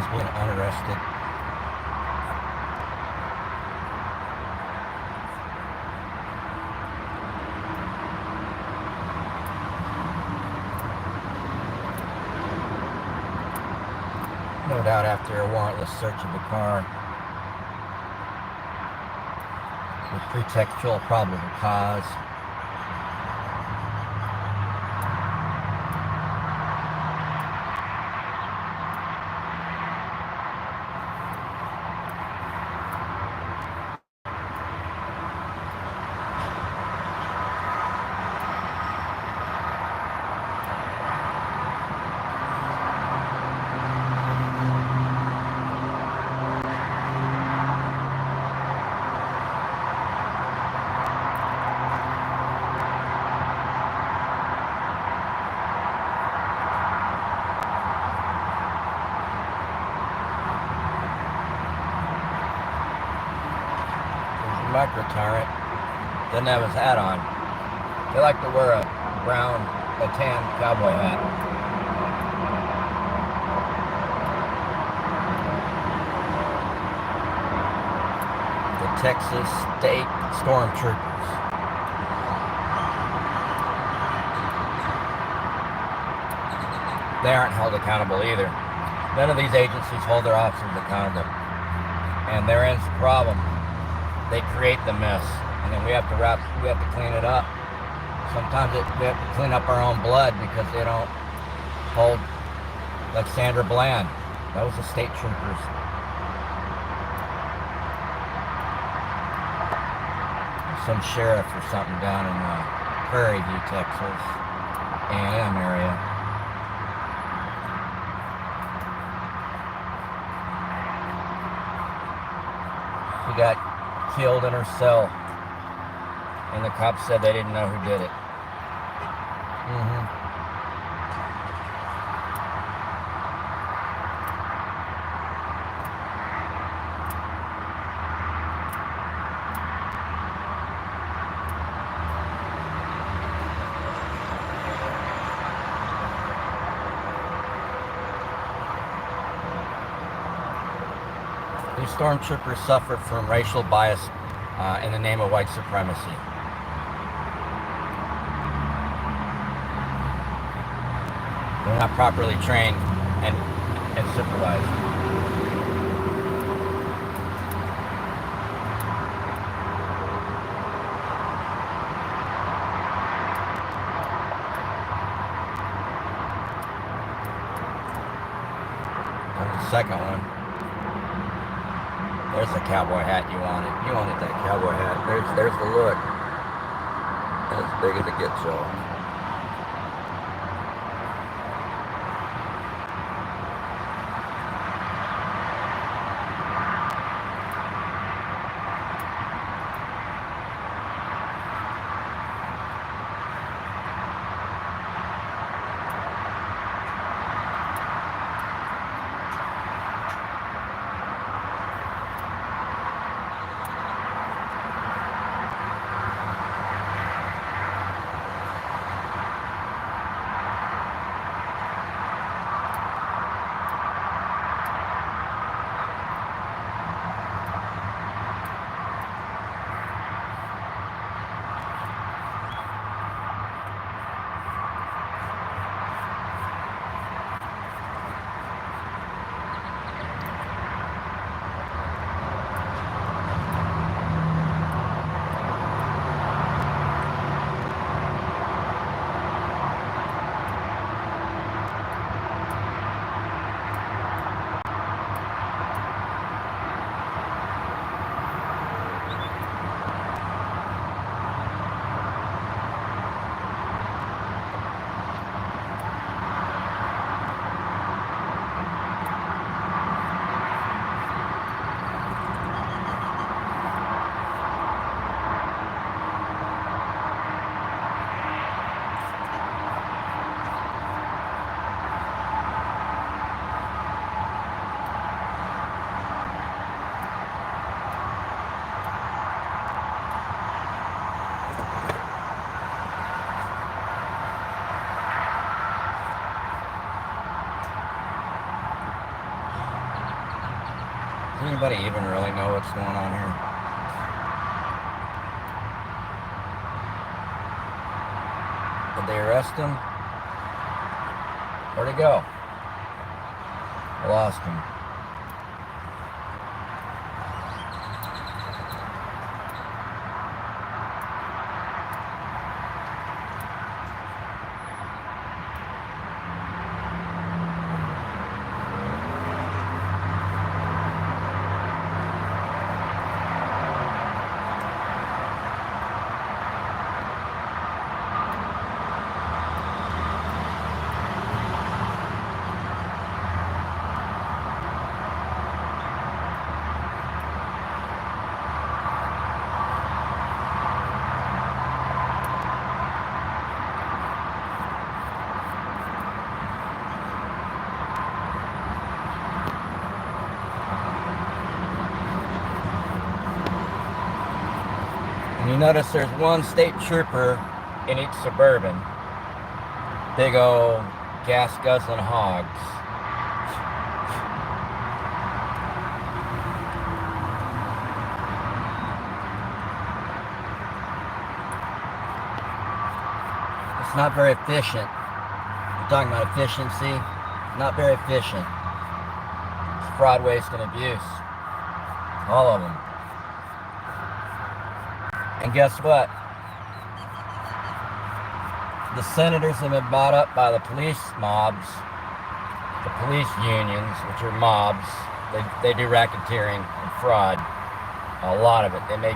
peaceful and unarrested. No doubt after a warrantless search of the car with pretextual probable cause. Micro-tyrant doesn't have his hat on. They like to wear a tan cowboy hat. The Texas State StormTroopers. They aren't held accountable either. None of these agencies hold their officers accountable. And therein's the problem. They create the mess, and then we have to clean it up. Sometimes we have to clean up our own blood because they don't hold, like Sandra Bland. That was the state troopers. Some sheriff or something down in Prairie View, Texas, A&M area. She got killed in her cell, and the cops said they didn't know who did it. These stormtroopers suffered from racial bias in the name of white supremacy. They're not properly trained and supervised. And the second one. There's the cowboy hat you wanted. You wanted that cowboy hat. There's the look. As big as it gets, y'all. Does anybody even really know what's going on here? Did they arrest him? Where'd he go? I lost him. You notice there's one state trooper in each Suburban. Big old gas guzzling hogs. It's not very efficient. We're talking about efficiency. Not very efficient. It's fraud, waste, and abuse. All of them. And guess what? The senators have been bought up by the police mobs, the police unions, which are mobs. They do racketeering and fraud. A lot of it. They make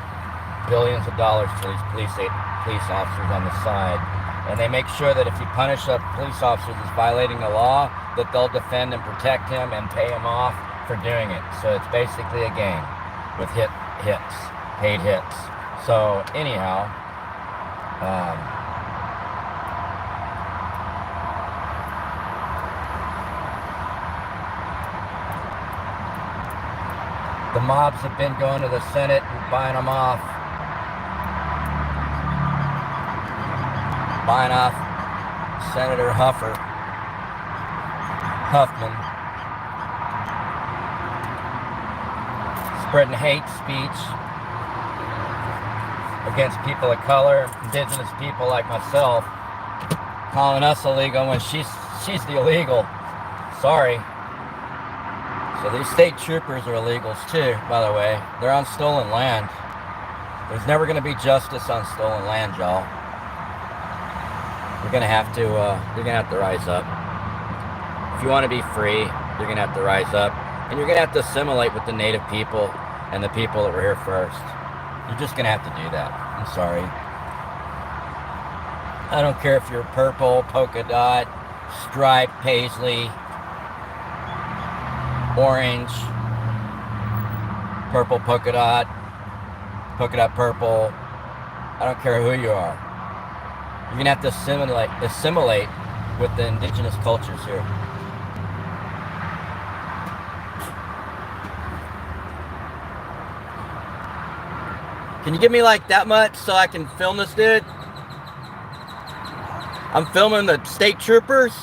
billions of dollars for these police officers on the side. And they make sure that if you punish a police officer that's violating the law, that they'll defend and protect him and pay him off for doing it. So it's basically a gang with hits, paid hits. So anyhow, the mobs have been going to the Senate and buying off Senator Huffman, spreading hate speech against people of color, indigenous people like myself, calling us illegal when she's the illegal. Sorry. So these state troopers are illegals too, by the way. They're on stolen land. There's never going to be justice on stolen land, y'all. You're going to have to rise up. If you want to be free, you're going to have to rise up, and you're going to have to assimilate with the native people and the people that were here first. You're just going to have to do that. I'm sorry. I don't care if you're purple, polka dot, striped, paisley, orange, purple polka dot purple. I don't care who you are. You're going to have to assimilate with the indigenous cultures here. Can you give me like that much so I can film this dude? I'm filming the state troopers.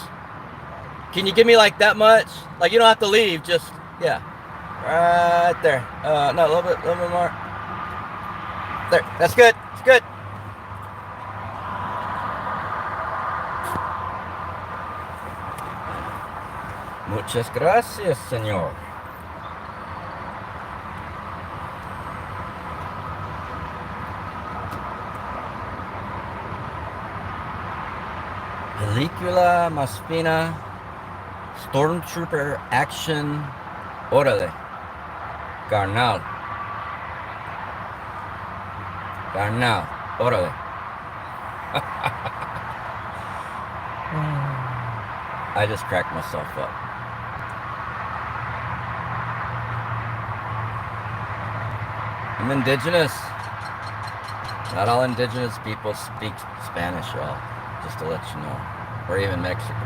Can you give me like that much? Like you don't have to leave, just, yeah. Right there. No, a little bit more. There, that's good, it's good. Muchas gracias, señor. Película más fina, Stormtrooper action, órale, carnal, órale. I just cracked myself up. I'm indigenous. Not all indigenous people speak Spanish, y'all. Just to let you know. Or even Mexican.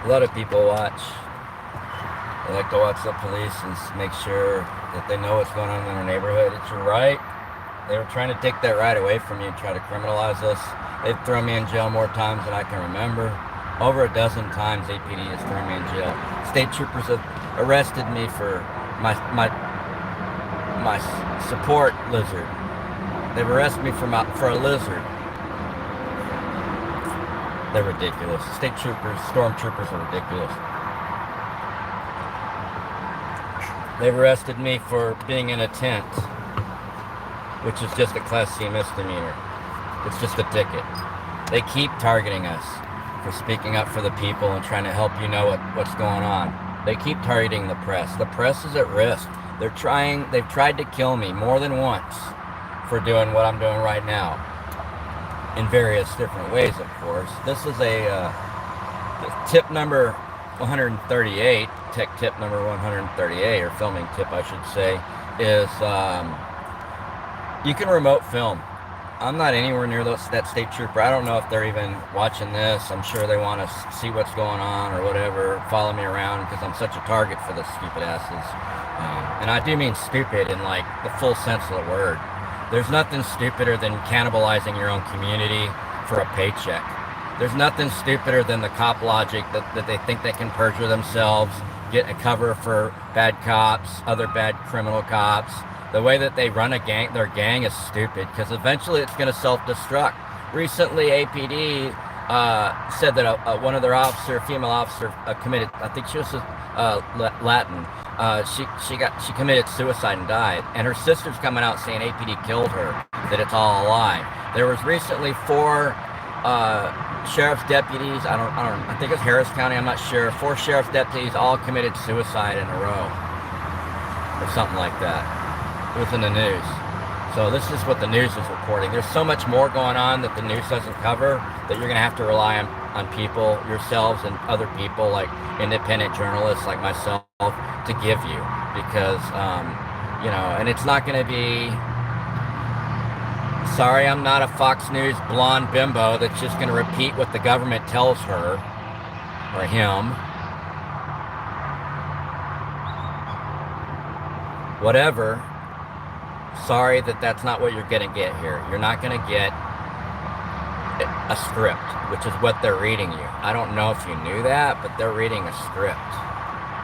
A lot of people watch. They like to watch the police and make sure that they know what's going on in their neighborhood. It's your right. They were trying to take that right away from you and try to criminalize us. They've thrown me in jail more times than I can remember. Over a dozen times APD has thrown me in jail. State troopers have arrested me for my support lizard. They've arrested me for a lizard. They're ridiculous. State troopers, stormtroopers are ridiculous. They've arrested me for being in a tent, which is just a Class C misdemeanor. It's just a ticket. They keep targeting us for speaking up for the people and trying to help you know what's going on. They keep targeting the press. The press is at risk. They've tried to kill me more than once for doing what I'm doing right now. In various different ways, of course. This is a tip number 138, tech tip number 138, or filming tip I should say, is you can remote film. I'm not anywhere near that state trooper. I don't know if they're even watching this. I'm sure they want to see what's going on or whatever, follow me around because I'm such a target for the stupid asses. And I do mean stupid in like the full sense of the word. There's nothing stupider than cannibalizing your own community for a paycheck. There's nothing stupider than the cop logic that they think they can perjure themselves, get a cover for bad cops, other bad criminal cops. The way that they run their gang is stupid because eventually it's going to self-destruct. Recently, APD said that one of their female officer committed, I think she was Latin, she committed suicide and died, and her sister's coming out saying APD killed her, that it's all a lie. There was recently 4 sheriff's deputies, I think it's Harris County, I'm not sure, 4 sheriff's deputies all committed suicide in a row or something like that. It was in the news. So this is what the news is reporting. There's so much more going on that the news doesn't cover that you're going to have to rely on people, yourselves and other people like independent journalists like myself to give you because, and it's not going to be, sorry, I'm not a Fox News blonde bimbo that's just going to repeat what the government tells her or him. Whatever. Sorry that's not what you're going to get here. You're not going to get a script, which is what they're reading you. I don't know if you knew that, but they're reading a script.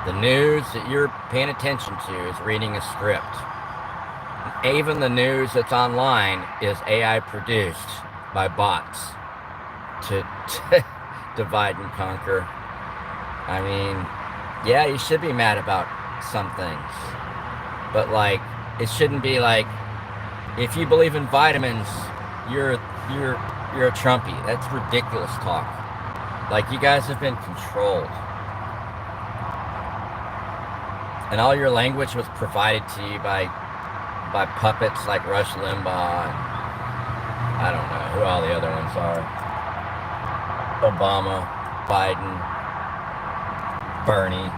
The news that you're paying attention to is reading a script. Even the news that's online is AI produced by bots to divide and conquer. I mean, yeah, you should be mad about some things, but like, it shouldn't be like, if you believe in vitamins, you're a Trumpy. That's ridiculous talk. Like, you guys have been controlled. And all your language was provided to you by puppets like Rush Limbaugh and I don't know who all the other ones are. Obama, Biden, Bernie.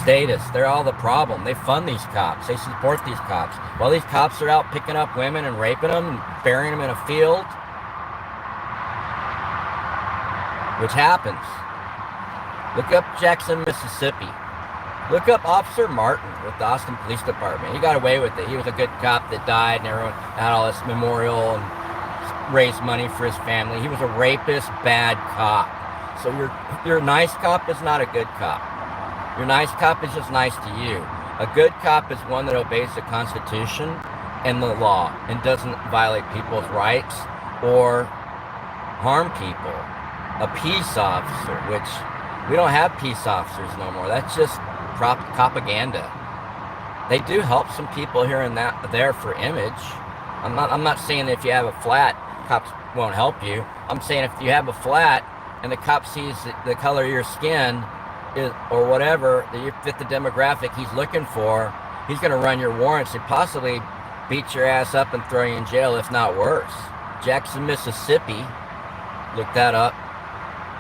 Status, they're all the problem. They fund these cops. They support these cops. While these cops are out picking up women and raping them and burying them in a field, which happens. Look up Jackson, Mississippi. Look up Officer Martin with the Austin Police Department. He got away with it. He was a good cop that died and everyone had all this memorial and raised money for his family. He was a rapist, bad cop. So your nice cop is not a good cop. Your nice cop is just nice to you. A good cop is one that obeys the Constitution and the law and doesn't violate people's rights or harm people. A peace officer, which we don't have peace officers no more. That's just propaganda. They do help some people here and there for image. I'm not saying if you have a flat, cops won't help you. I'm saying if you have a flat and the cop sees the color of your skin or whatever, that you fit the demographic he's looking for, he's going to run your warrants and possibly beat your ass up and throw you in jail, if not worse. Jackson, Mississippi, look that up.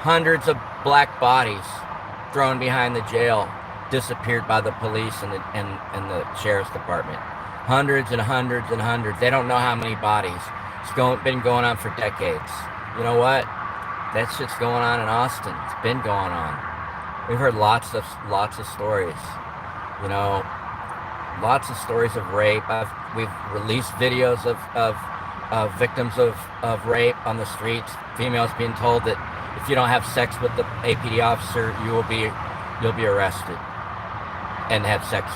Hundreds of black bodies thrown behind the jail, disappeared by the police and the sheriff's department. Hundreds and hundreds and hundreds. They don't know how many bodies. It's been going on for decades. You know what? That shit's going on in Austin. It's been going on. We've heard lots of stories, you know, lots of stories of rape. We've released videos of victims of rape on the streets. Females being told that if you don't have sex with the APD officer, you'll be arrested and have sex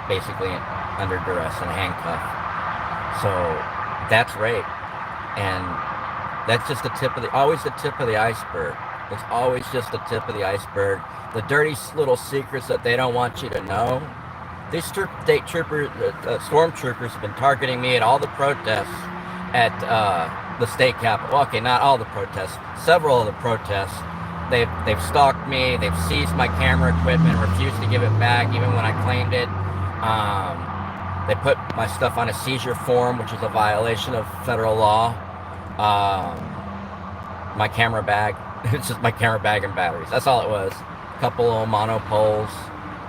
basically under duress and handcuffed. So that's rape, and that's just always the tip of the iceberg. It's always just the tip of the iceberg. The dirty little secrets that they don't want you to know. These state troopers, stormtroopers, have been targeting me at all the protests at the state capitol. Okay, not all the protests. Several of the protests. They've stalked me. They've seized my camera equipment, refused to give it back, even when I claimed it. They put my stuff on a seizure form, which is a violation of federal law. My camera bag. It's just my camera bag and batteries. That's all it was. A couple of monopoles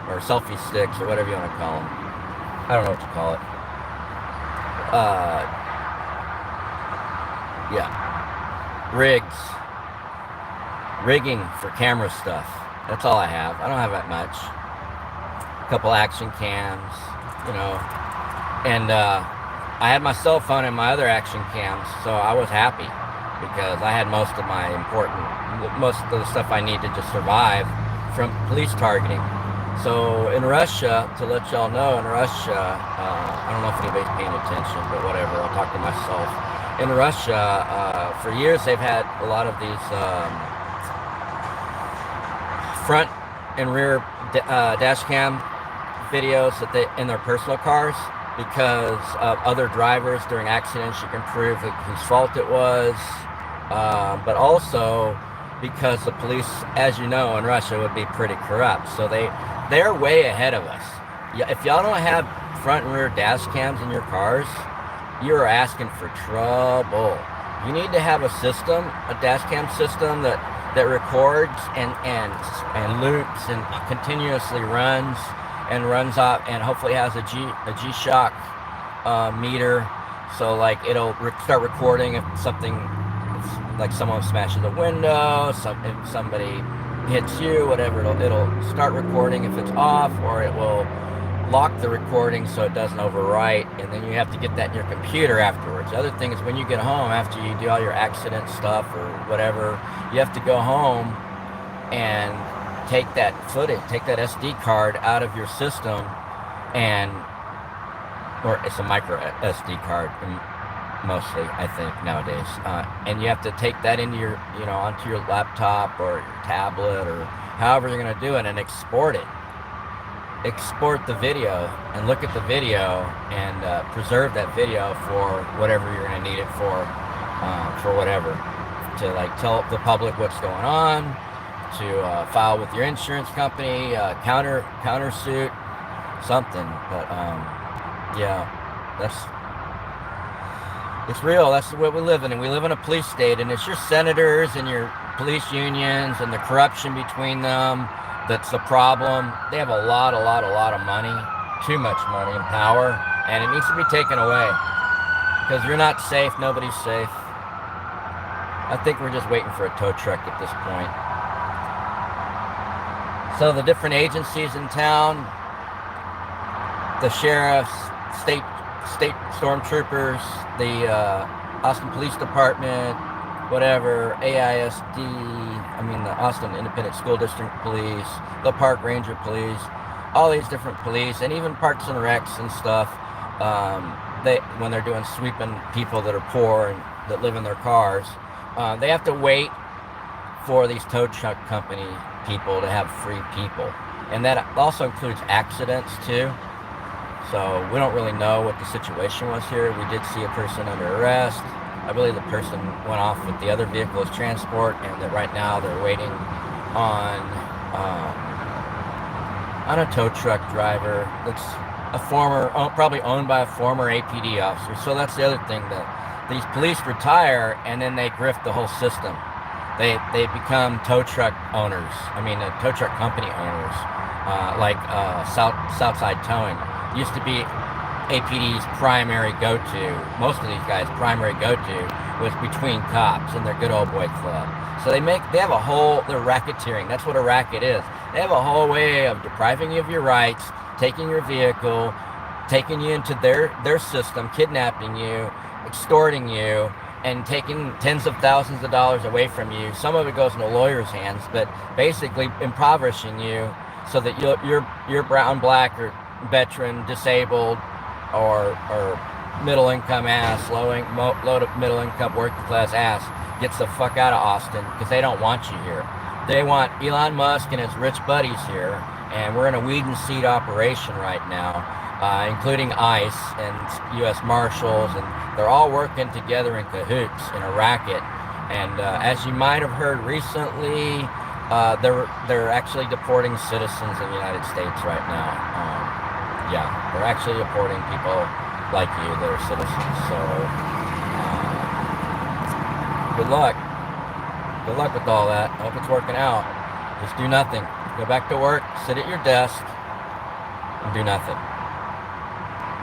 or selfie sticks or whatever you want to call them. I don't know what to call it. Yeah. Rigging for camera stuff. That's all I have. I don't have that much. A couple action cams, you know. And I had my cell phone and my other action cams, so I was happy because I had most of the stuff I need to just survive from police targeting. So in Russia, to let y'all know, in Russia, I don't know if anybody's paying attention, but whatever, I'll talk to myself. In Russia, for years they've had a lot of these front and rear dash cam videos that they in their personal cars, because of other drivers during accidents. You can prove whose fault it was, but also because the police, as you know, in Russia would be pretty corrupt. So they're way ahead of us. If y'all don't have front and rear dash cams in your cars, you're asking for trouble. You need to have a system, a dash cam system that records and loops and continuously runs off, and hopefully has a G-Shock meter, so like it'll start recording if like someone smashes a window, if somebody hits you, whatever, it'll start recording if it's off, or it will lock the recording so it doesn't overwrite, and then you have to get that in your computer afterwards. The other thing is, when you get home after you do all your accident stuff or whatever, you have to go home and take that footage, take that SD card out of your system, or it's a micro SD card mostly, I think, nowadays, and you have to take that into your, onto your laptop or your tablet or however you're going to do it, and export the video and look at the video and preserve that video for whatever you're going to need it for whatever, to like tell the public what's going on, to file with your insurance company, countersuit, something. But yeah, it's real. That's what we live in, and we live in a police state, and it's your senators and your police unions and the corruption between them that's the problem. They have a lot of money, too much money and power, and it needs to be taken away, because you're not safe. Nobody's safe. I think we're just waiting for a tow truck at this point. So the different agencies in town, the sheriffs, state stormtroopers, the Austin Police Department, whatever, AISD, the Austin Independent School District Police, the Park Ranger Police, all these different police, and even Parks and Recs and stuff, when they're doing sweeping people that are poor and that live in their cars, they have to wait for these tow truck company people to have free people. And that also includes accidents too. So we don't really know what the situation was here. We did see a person under arrest. I believe the person went off with the other vehicle as transport, and that right now they're waiting on a tow truck driver that's probably owned by a former APD officer. So that's the other thing, that these police retire and then they grift the whole system. They become tow truck owners. Tow truck company owners, like Southside Towing. Used to be APD's primary go-to, most of these guys' primary go-to, was between cops in their good old boy club. So they have a whole, they're racketeering. That's what a racket is. They have a whole way of depriving you of your rights, taking your vehicle, taking you into their system, kidnapping you, extorting you, and taking tens of thousands of dollars away from you. Some of it goes into lawyers' hands, but basically impoverishing you so that you're brown, black, or veteran, disabled, or middle-income ass, low middle-income working class ass gets the fuck out of Austin because they don't want you here. They want Elon Musk and his rich buddies here, and we're in a weed and seed operation right now, including ICE and U.S. Marshals, and they're all working together in cahoots in a racket. And as you might have heard recently, they're actually deporting citizens in the United States right now. Yeah, they're actually deporting people like you that are citizens. So good luck. Good luck with all that. I hope it's working out. Just do nothing. Go back to work, sit at your desk, and do nothing.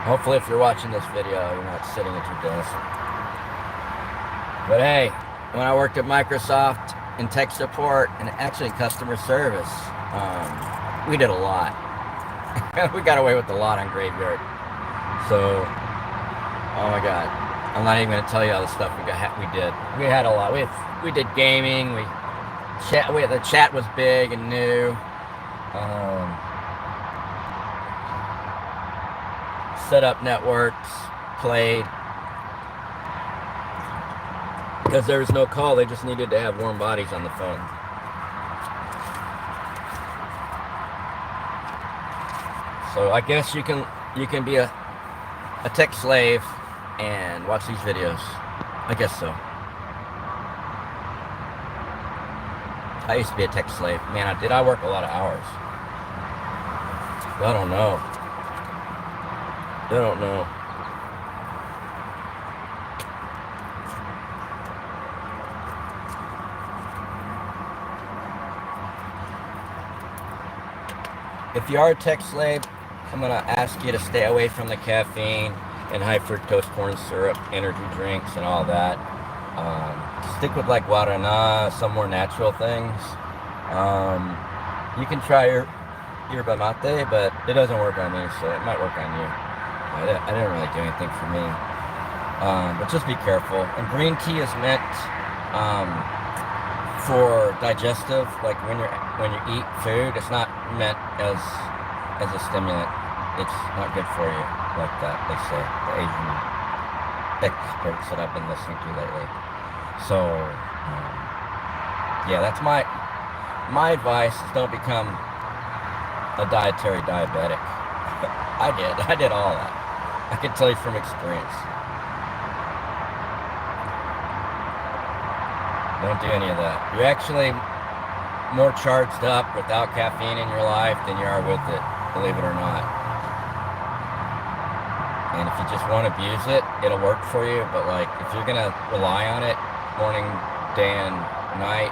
Hopefully if you're watching this video, you're not sitting at your desk. But hey, when I worked at Microsoft in tech support and actually customer service, we did a lot. We got away with a lot on Graveyard. So, oh my God, I'm not even going to tell you all the stuff we did. We had a lot. We did gaming. The chat was big and new. Set up networks, played. Because there was no call, they just needed to have warm bodies on the phone. So I guess you can be a tech slave and watch these videos. I guess so. I used to be a tech slave. Man, I work a lot of hours? I don't know. I don't know. If you are a tech slave, I'm going to ask you to stay away from the caffeine and high fructose corn syrup, energy drinks, and all that. Stick with like guarana, some more natural things. You can try yerba mate, but it doesn't work on me, so it might work on you. I didn't really do anything for me. But just be careful. And green tea is meant for digestive, like when you eat food. It's not meant as a stimulant. It's not good for you, like that they say, the Asian experts that I've been listening to lately. So yeah, that's my advice is don't become a dietary diabetic. I did all that. I can tell you from experience. Don't do any of that. You're actually more charged up without caffeine in your life than you are with it, believe it or not. And if you just won't abuse it, it'll work for you. But like, if you're gonna rely on it morning, day, and night,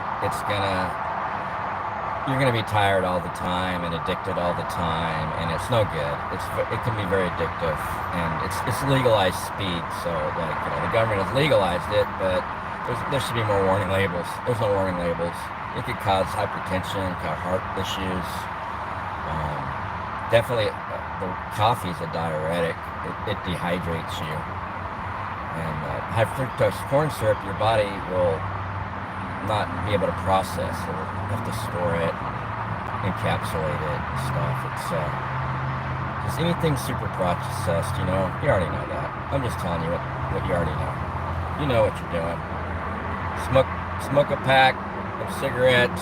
you're gonna be tired all the time and addicted all the time, and it's no good. It can be very addictive, and it's legalized speed. So like, the government has legalized it, but there should be more warning labels. There's no warning labels. It could cause hypertension, cause heart issues. Definitely, the coffee is a diuretic. It dehydrates you. And high fructose corn syrup, your body will not be able to process. It'll have to store it, encapsulate it, and stuff. It's just anything super processed. You already know that. I'm just telling you what you already know. You know what you're doing. Smoke a pack of cigarettes,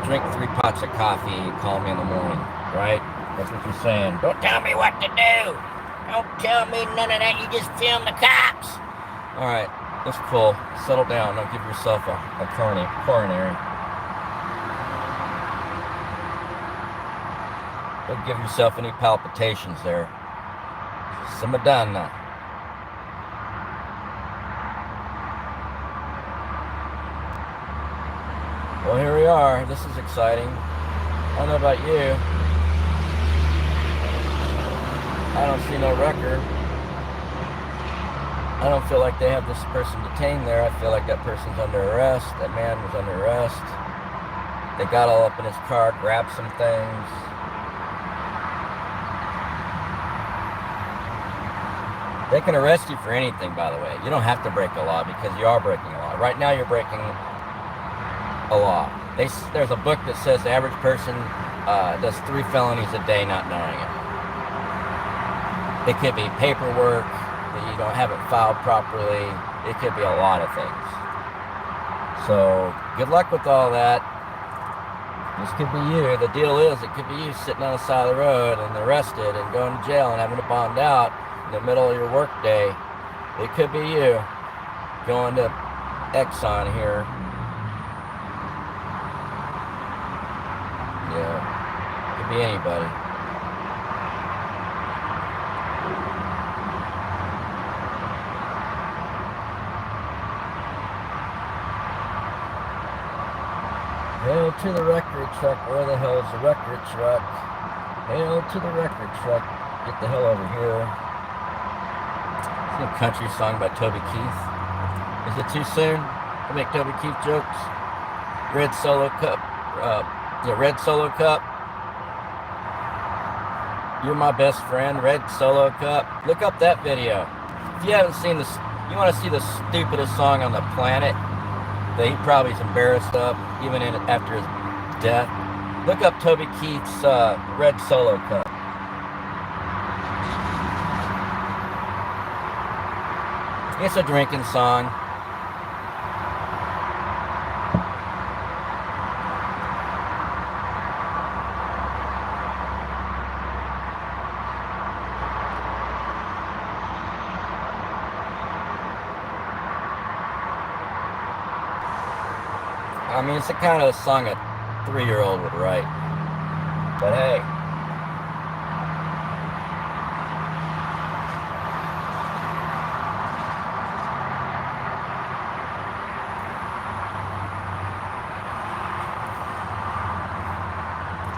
drink 3 pots of coffee, call me in the morning, right? That's what you're saying. Don't tell me what to do. Don't tell me none of that. You just film the cops. All right, that's cool. Settle down. Don't give yourself a coronary. Don't give yourself any palpitations there. Some Madonna. Well, here we are. This is exciting. I don't know about you. I don't see no record. I don't feel like they have this person detained there. I feel like that person's under arrest. That man was under arrest. They got all up in his car, grabbed some things. They can arrest you for anything, by the way. You don't have to break a law because you are breaking a law. Right now, you're breaking a law. There's a book that says the average person does 3 felonies a day not knowing it. It could be paperwork that you haven't filed properly. It could be a lot of things. So good luck with all that. This could be you. The deal is, it could be you sitting on the side of the road and arrested and going to jail and having to bond out in the middle of your work day. It could be you going to Exxon here. Yeah, it could be anybody. Hail to the record truck. Where the hell is the record truck? Hail to the record truck. Get the hell over here. It's a country song by Toby Keith. Is it too soon to make Toby Keith jokes? Red Solo Cup. The Red Solo Cup. You're my best friend, Red Solo Cup. Look up that video. If you haven't seen this, you want to see the stupidest song on the planet that he probably is embarrassed of, even after his death. Look up Toby Keith's Red Solo Cup. It's a drinking song. I mean, it's the kind of song a 3-year-old would write. But hey.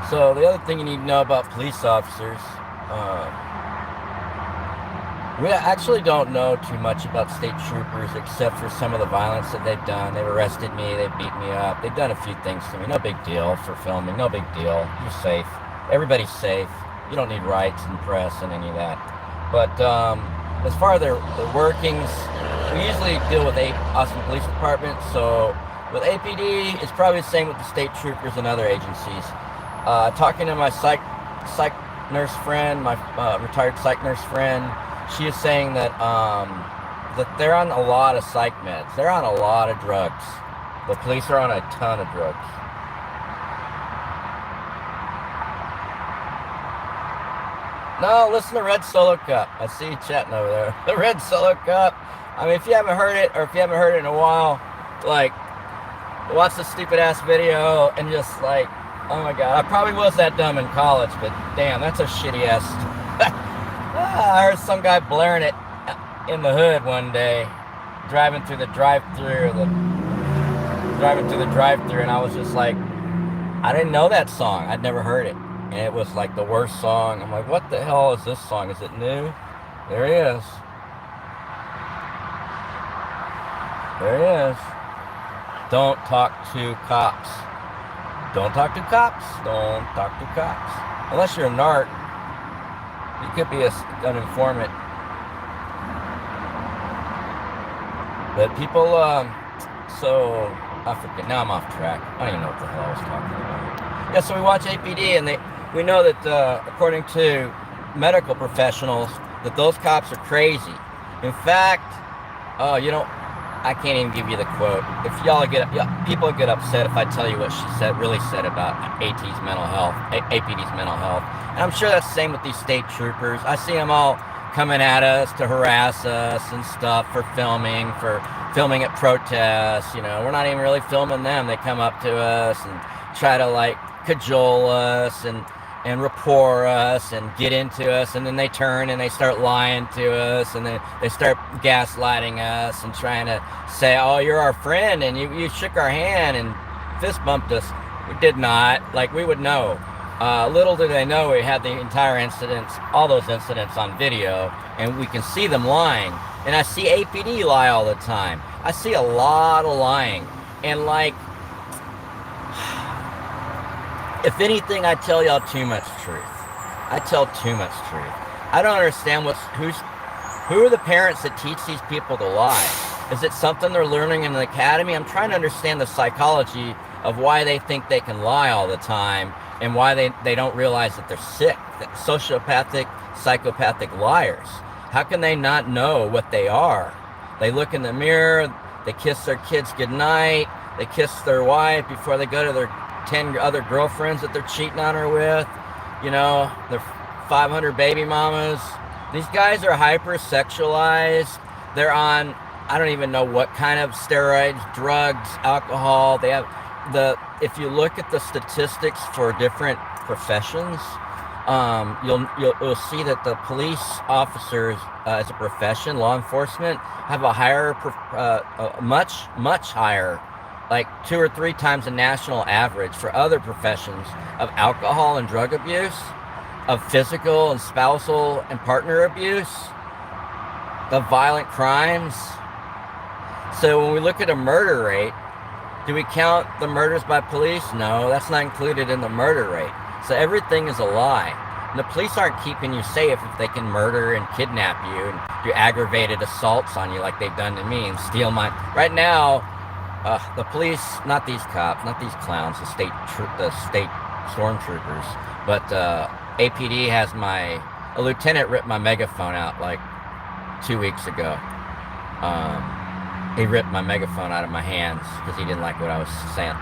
So the other thing you need to know about police officers, we actually don't know too much about state troopers except for some of the violence that they've done. They've arrested me, they've beat me up, they've done a few things to me. No big deal for filming, no big deal. You're safe. Everybody's safe. You don't need rights and press and any of that. But as far as their workings, we usually deal with Austin Police Department. So with APD, it's probably the same with the state troopers and other agencies. Talking to my psych nurse friend, my retired psych nurse friend, she is saying that that they're on a lot of psych meds. They're on a lot of drugs. The police are on a ton of drugs. No, listen to Red Solo Cup. I see you chatting over there. The Red Solo Cup. I mean, if you haven't heard it, or if you haven't heard it in a while, like, watch the stupid ass video and just like, oh my god, I probably was that dumb in college, but damn, that's a shitty ass. I heard some guy blaring it in the hood one day, driving through the drive-through, and I was just like, I didn't know that song. I'd never heard it, and it was like the worst song. I'm like, what the hell is this song? Is it new? There he is. There he is. Don't talk to cops. Don't talk to cops. Don't talk to cops. Unless you're a narc. You could be an informant. But people, so, I forget, now I'm off track. I don't even know what the hell I was talking about. Yeah, so we watch APD, and we know that, according to medical professionals, that those cops are crazy. In fact, I can't even give you the quote. If people get upset if I tell you what she really said about APD's mental health. And I'm sure that's the same with these state troopers. I see them all coming at us to harass us and stuff for filming at protests. We're not even really filming them. They come up to us and try to like cajole us and rapport us and get into us, and then they turn and they start lying to us, and then they start gaslighting us and trying to say, oh, you're our friend, and you shook our hand and fist bumped us. We did not. Like, we would know. Little did they know we had the entire incidents, all those incidents on video, and we can see them lying. And I see APD lie all the time. I see a lot of lying. And like, if anything, I tell y'all too much truth. I tell too much truth. I don't understand who are the parents that teach these people to lie? Is it something they're learning in the academy? I'm trying to understand the psychology of why they think they can lie all the time and why they don't realize that they're sick, that sociopathic, psychopathic liars. How can they not know what they are? They look in the mirror, they kiss their kids goodnight, they kiss their wife before they go to their 10 other girlfriends that they're cheating on her with, you know, their 500 baby mamas. These guys are hyper-sexualized. They're on, I don't even know what kind of steroids, drugs, alcohol. They have if you look at the statistics for different professions, you'll see that the police officers as a profession, law enforcement, have a higher, much higher, like 2 or 3 times the national average for other professions of alcohol and drug abuse, of physical and spousal and partner abuse, of violent crimes. So when we look at a murder rate, do we count the murders by police? No, that's not included in the murder rate. So everything is a lie. And the police aren't keeping you safe if they can murder and kidnap you and do aggravated assaults on you like they've done to me and steal my... Right now, the police, not these cops, not these clowns, the state StormTroopers, but APD has a lieutenant ripped my megaphone out like 2 weeks ago. He ripped my megaphone out of my hands because he didn't like what I was saying.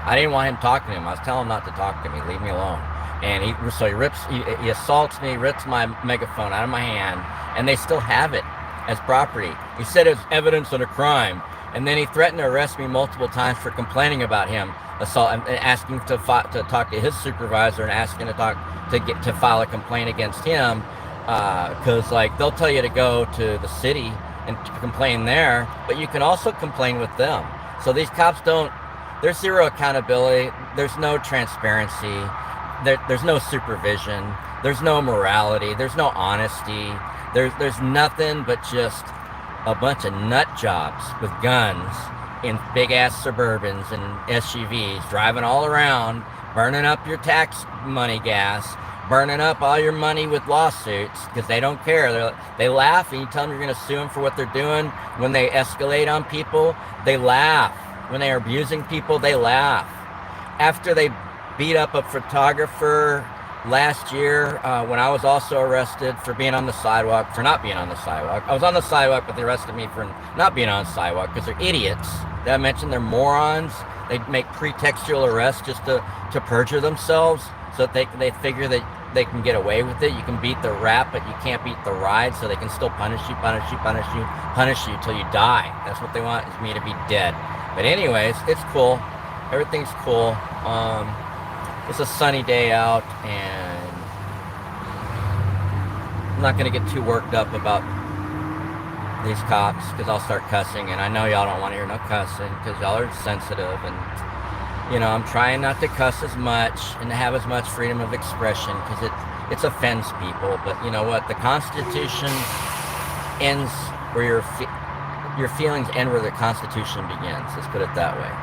I didn't want him talking to him. I was telling him not to talk to me, leave me alone. And he assaults me, rips my megaphone out of my hand, and they still have it as property. He said it's evidence of a crime. And then he threatened to arrest me multiple times for complaining about him, assault, and asking to talk to his supervisor and asking to file a complaint against him, because like they'll tell you to go to the city and to complain there, but you can also complain with them. So these cops there's zero accountability, there's no transparency, there's no supervision, there's no morality, there's no honesty, there's nothing but just a bunch of nut jobs with guns in big ass Suburbans and SUVs driving all around, burning up your tax money gas, burning up all your money with lawsuits because they don't care. They laugh and you tell them you're going to sue them for what they're doing. When they escalate on people, they laugh. When they are abusing people, they laugh. After they beat up a photographer last year, when I was also arrested for being on the sidewalk, for not being on the sidewalk. I was on the sidewalk, but they arrested me for not being on the sidewalk because they're idiots. Did I mention they're morons? They make pretextual arrests just to perjure themselves so that they figure that they can get away with it. You can beat the rap, but you can't beat the ride, so they can still punish you till you die. That's what they want, is me to be dead. But anyways, it's cool. Everything's cool. It's a sunny day out, and I'm not going to get too worked up about these cops because I'll start cussing, and I know y'all don't want to hear no cussing because y'all are sensitive, and you know, I'm trying not to cuss as much and to have as much freedom of expression because it offends people. But you know what? The Constitution ends where your feelings end where the Constitution begins. Let's put it that way.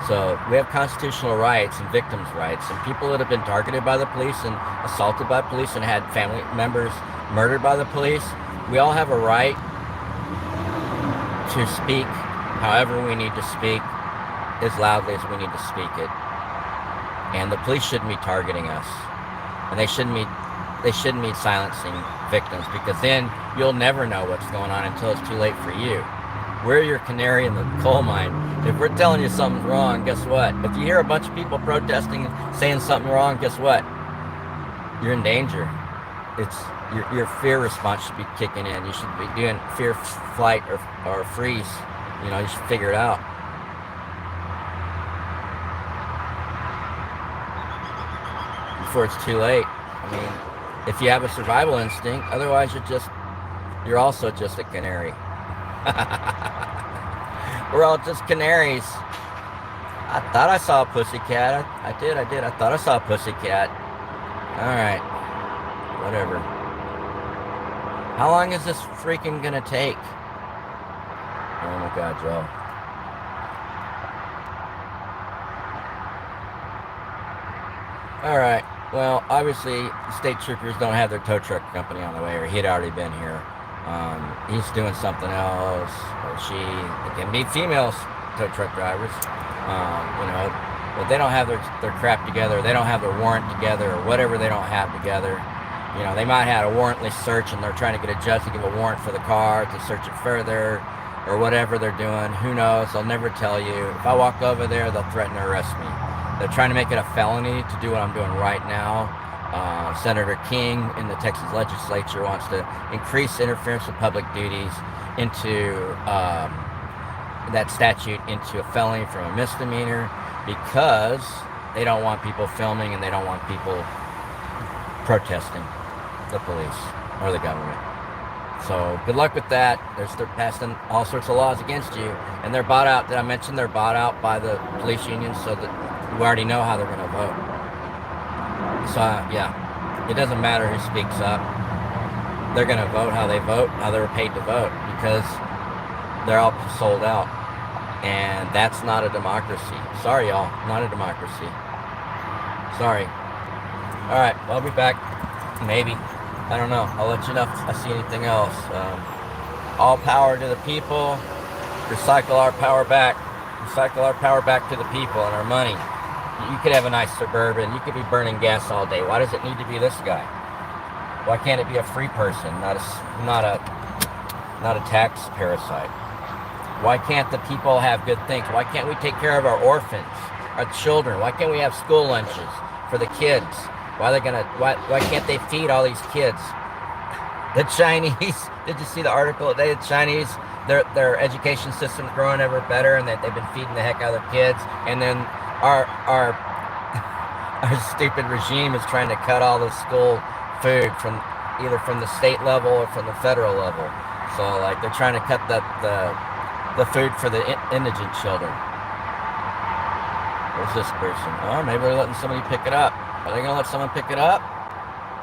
So we have constitutional rights and victims' rights, and people that have been targeted by the police and assaulted by police and had family members murdered by the police, we all have a right to speak however we need to speak, as loudly as we need to speak it. And the police shouldn't be targeting us, and they shouldn't be silencing victims, because then you'll never know what's going on until it's too late for you. We're your canary in the coal mine. If we're telling you something's wrong, guess what? If you hear a bunch of people protesting and saying something wrong, guess what? You're in danger. It's your fear response should be kicking in. You should be doing fear, flight, or freeze. You know, you should figure it out. Before it's too late. I mean, if you have a survival instinct, otherwise you're also just a canary. We're all just canaries. I thought I saw a pussycat. I did. I thought I saw a pussycat. Alright. Whatever. How long is this freaking gonna take? Oh my god, Joe. Alright. Well, obviously, the state troopers don't have their tow truck company on the way, or he'd already been here. He's doing something else, or she. It can be females tow truck drivers. You know, but they don't have their crap together. They don't have their warrant together, or whatever they don't have together. You know, they might have a warrantless search, and they're trying to get a judge to give a warrant for the car to search it further, or whatever they're doing. Who knows? They'll never tell you. If I walk over there, they'll threaten to arrest me. They're trying to make it a felony to do what I'm doing right now. Senator King in the Texas legislature wants to increase interference with public duties into that statute into a felony from a misdemeanor, because they don't want people filming and they don't want people protesting the police or the government. So good luck with that. They're passing all sorts of laws against you, and they're bought out. Did I mention they're bought out by the police unions, so that you already know how they're going to vote? So yeah, it doesn't matter who speaks up. They're going to vote how they vote, how they were paid to vote, because they're all sold out. And that's not a democracy. Sorry, y'all. Not a democracy. Sorry. Alright, well, I'll be back. Maybe. I don't know. I'll let you know if I see anything else. All power to the people. Recycle our power back. Recycle our power back to the people and our money. You could have a nice Suburban. You could be burning gas all day. Why does it need to be this guy? Why can't it be a free person, not a tax parasite? Why can't the people have good things? Why can't we take care of our orphans, our children? Why can't we have school lunches for the kids? Why can't they feed all these kids? The Chinese, did you see the article today? The Chinese, their education system's growing ever better, and they've been feeding the heck out of their kids. And then our stupid regime is trying to cut all the school food from either from the state level or from the federal level. So like they're trying to cut the food for the indigent children. Where's this person? Oh, maybe they're letting somebody pick it up. Are they going to let someone pick it up?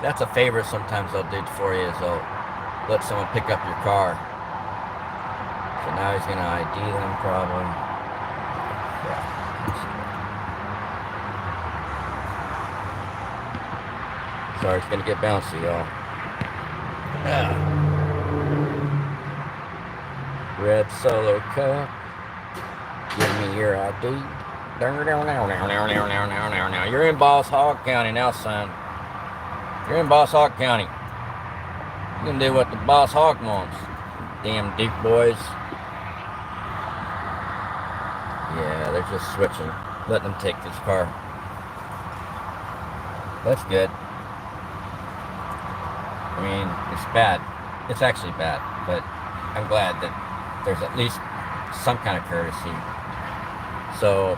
That's a favor sometimes they'll do for you, is they'll let someone pick up your car. So now he's going to ID them probably. Yeah. Sorry, it's going to get bouncy, y'all. Yeah. Red Solo Cup. Give me your ID. You're in Boss Hog County now, son. You're in Boss Hog County. You can do what the Boss Hog wants. Damn Duke boys. Yeah, they're just switching. Letting them take this car. That's good. I mean, it's bad. It's actually bad, but I'm glad that there's at least some kind of courtesy. So,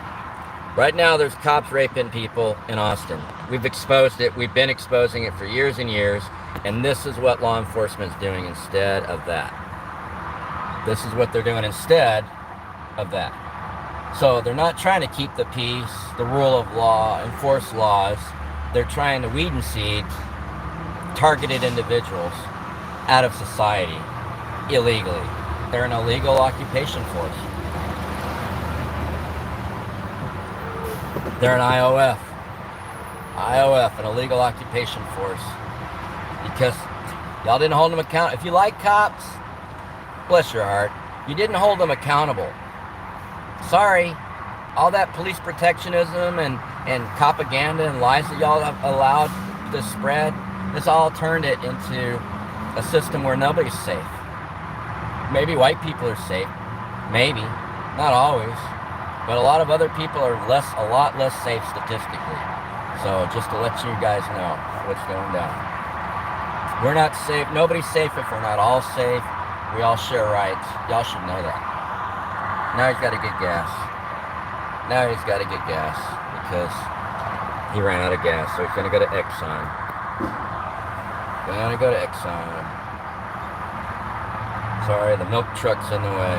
right now there's cops raping people in Austin. We've exposed it. We've been exposing it for years and years, and this is what law enforcement's doing instead of that. This is what they're doing instead of that. So they're not trying to keep the peace, the rule of law, enforce laws. They're trying to weed and seed targeted individuals out of society illegally. They're an illegal occupation force. They're an IOF. IOF, an illegal occupation force. Because y'all didn't hold them accountable. If you like cops, bless your heart, you didn't hold them accountable. Sorry. All that police protectionism and propaganda and lies that y'all have allowed to spread, this all turned it into a system where nobody's safe. Maybe white people are safe. Maybe. Not always. But a lot of other people are a lot less safe statistically. So just to let you guys know what's going down. We're not safe. Nobody's safe if we're not all safe. We all share rights. Y'all should know that. Now he's got to get gas. Now he's got to get gas because he ran out of gas. So he's going to go to Exxon. Going to go to Exxon. Sorry, the milk truck's in the way.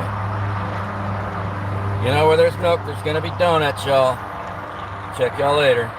You know, where there's milk, there's going to be donuts, y'all. Check y'all later.